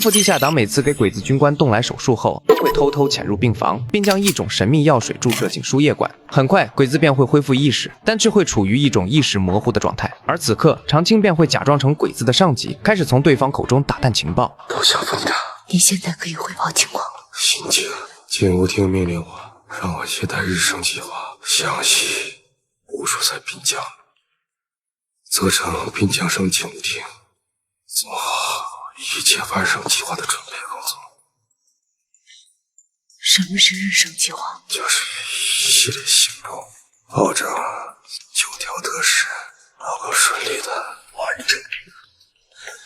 副地下党每次给鬼子军官动来手术后，都会偷偷潜入病房，并将一种神秘药水注射进输液管。很快，鬼子便会恢复意识，但却会处于一种意识模糊的状态。而此刻，常青便会假装成鬼子的上级，开始从对方口中打探情报。投降分查，你现在可以汇报情况了。心静，警务厅命令我，让我携带日升计划，详细部署在滨江，责成滨江省警务厅做好一切完成计划的准备工作。什么是日升计划？就是一系列行动，保证9条得势能够顺利的完成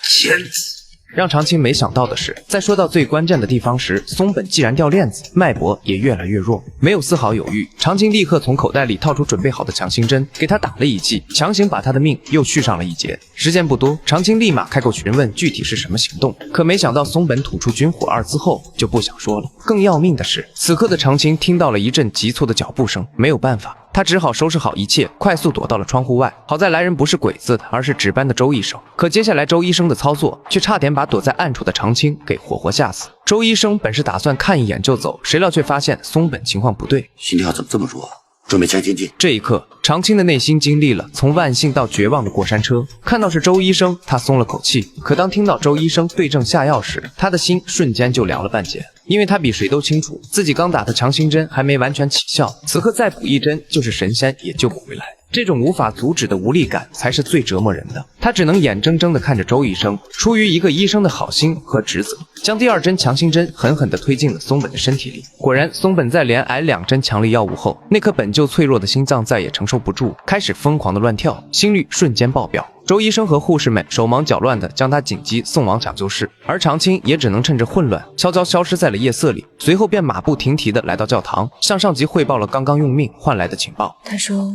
签字。让常青没想到的是，在说到最关键的地方时，松本既然掉链子，脉搏也越来越弱，没有丝毫犹豫，常青立刻从口袋里掏出准备好的强心针，给他打了一剂，强行把他的命又续上了一截。时间不多，常青立马开口询问具体是什么行动，可没想到松本吐出军火2字后就不想说了。更要命的是，此刻的常青听到了一阵急促的脚步声，没有办法，他只好收拾好一切，快速躲到了窗户外。好在来人不是鬼子的，而是值班的周医生。可接下来周医生的操作却差点把躲在暗处的常青给活活吓死。周医生本是打算看一眼就走，谁料却发现松本情况不对，心跳怎么这么弱？准备强心剂。这一刻，常青的内心经历了从万幸到绝望的过山车。看到是周医生，他松了口气。可当听到周医生对症下药时，他的心瞬间就凉了半截。因为他比谁都清楚，自己刚打的强心针还没完全起效，此刻再补一针，就是神仙也救不回来。这种无法阻止的无力感才是最折磨人的。他只能眼睁睁地看着周医生出于一个医生的好心和职责，将第2针强心针狠狠地推进了松本的身体里。果然，松本在连挨2针强力药物后，那颗本就脆弱的心脏再也承受不住，开始疯狂的乱跳，心率瞬间爆表。周医生和护士们手忙脚乱地将他紧急送往抢救室，而常青也只能趁着混乱悄悄消失在了夜色里。随后便马不停蹄地来到教堂，向上级汇报了刚刚用命换来的情报。他说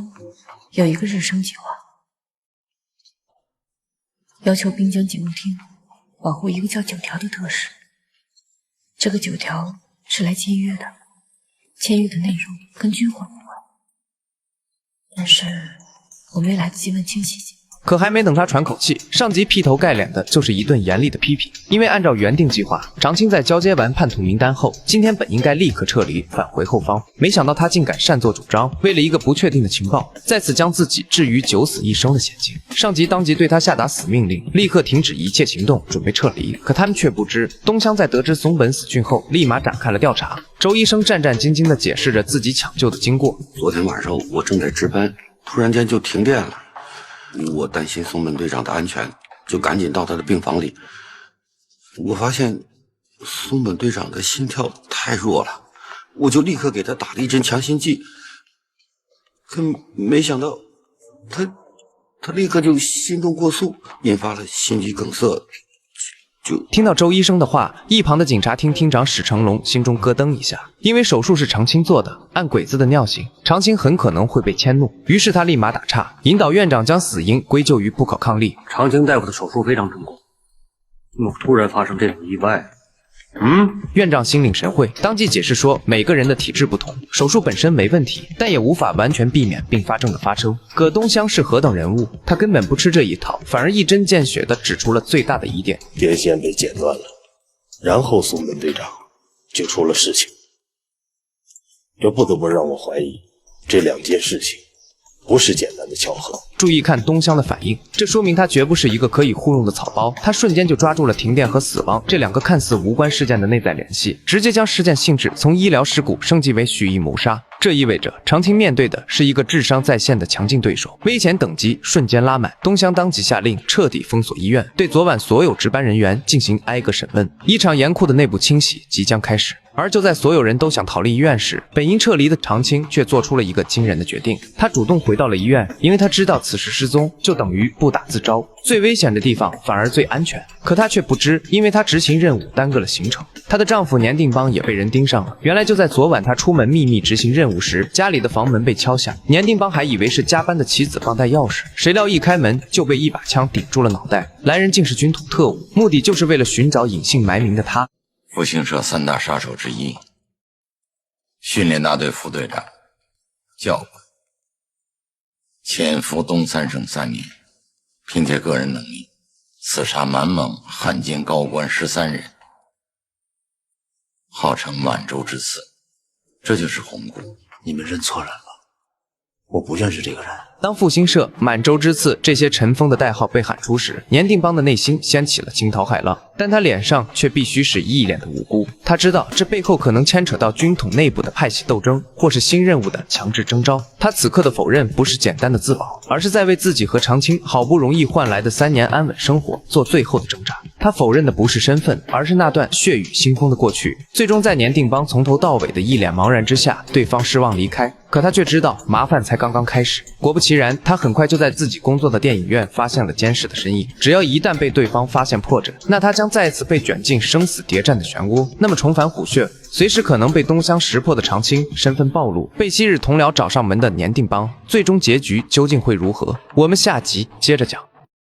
有一个日升计划，要求滨江警务厅保护一个叫9条的特使。这个9条是来签约的，签约的内容跟军火有关，但是我没来得及问清细节。可还没等他喘口气，上级劈头盖脸的就是一顿严厉的批评。因为按照原定计划，常青在交接完叛徒名单后，今天本应该立刻撤离，返回后方。没想到他竟敢擅作主张，为了一个不确定的情报，再次将自己置于9死1生的险境。上级当即对他下达死命令，立刻停止一切行动，准备撤离。可他们却不知，东乡在得知松本死讯后，立马展开了调查。周医生战战兢兢地解释着自己抢救的经过。昨天晚上我正在值班，突然间就停电了。我担心松本队长的安全，就赶紧到他的病房里。我发现松本队长的心跳太弱了，我就立刻给他打了一针强心剂。可没想到他立刻就心动过速，引发了心肌梗塞。听到周医生的话，一旁的警察厅厅长史成龙心中咯噔一下，因为手术是常青做的，按鬼子的尿性，常青很可能会被迁怒。于是他立马打岔，引导院长将死因归咎于不可抗力。常青大夫的手术非常成功，怎么突然发生这种意外？院长心领神会，当即解释说，每个人的体质不同，手术本身没问题，但也无法完全避免并发症的发生。葛东乡是何等人物，他根本不吃这一套，反而一针见血地指出了最大的疑点：电线被剪断了，然后松本队长就出了事情。这不得不让我怀疑，这2件事情不是简单的巧合。注意看东乡的反应，这说明他绝不是一个可以糊弄的草包。他瞬间就抓住了停电和死亡这2个看似无关事件的内在联系，直接将事件性质从医疗事故升级为蓄意谋杀。这意味着常青面对的是一个智商在线的强劲对手，危险等级瞬间拉满。东乡当即下令彻底封锁医院，对昨晚所有值班人员进行挨个审问。一场严酷的内部清洗即将开始。而就在所有人都想逃离医院时，本应撤离的常青却做出了一个惊人的决定。他主动回到了医院，因为他知道此时失踪就等于不打自招，最危险的地方反而最安全。可他却不知，因为他执行任务耽搁了行程，她的丈夫年定邦也被人盯上了。原来就在昨晚他出门秘密执行任务时，家里的房门被敲响，年定邦还以为是加班的妻子忘带钥匙，谁料一开门就被一把枪顶住了脑袋。来人竟是军统特务，目的就是为了寻找隐姓埋名的他。复兴社3大杀手之一，训练大队副队长，教官，潜伏东三省3年，凭借个人能力刺杀满蒙汉奸高官13人，号称满洲之刺，这就是红骨。你们认错人了，我不认识这个人。当复兴社、满洲之刺这些尘封的代号被喊出时，年定邦的内心掀起了惊涛骇浪，但他脸上却必须是一脸的无辜。他知道这背后可能牵扯到军统内部的派系斗争，或是新任务的强制征召。他此刻的否认不是简单的自保，而是在为自己和长青好不容易换来的3年安稳生活做最后的挣扎。他否认的不是身份，而是那段血雨腥风的过去。最终在年定邦从头到尾的一脸茫然之下，对方失望离开。可他却知道麻烦才刚刚开始。果不其然，他很快就在自己工作的电影院发现了监视的身影。只要一旦被对方发现破绽，那他将再次被卷进生死谍战的漩涡。那么重返虎穴，随时可能被东乡识破的长青身份暴露，被昔日同僚找上门的年定邦，最终结局究竟会如何？我们下集接着讲。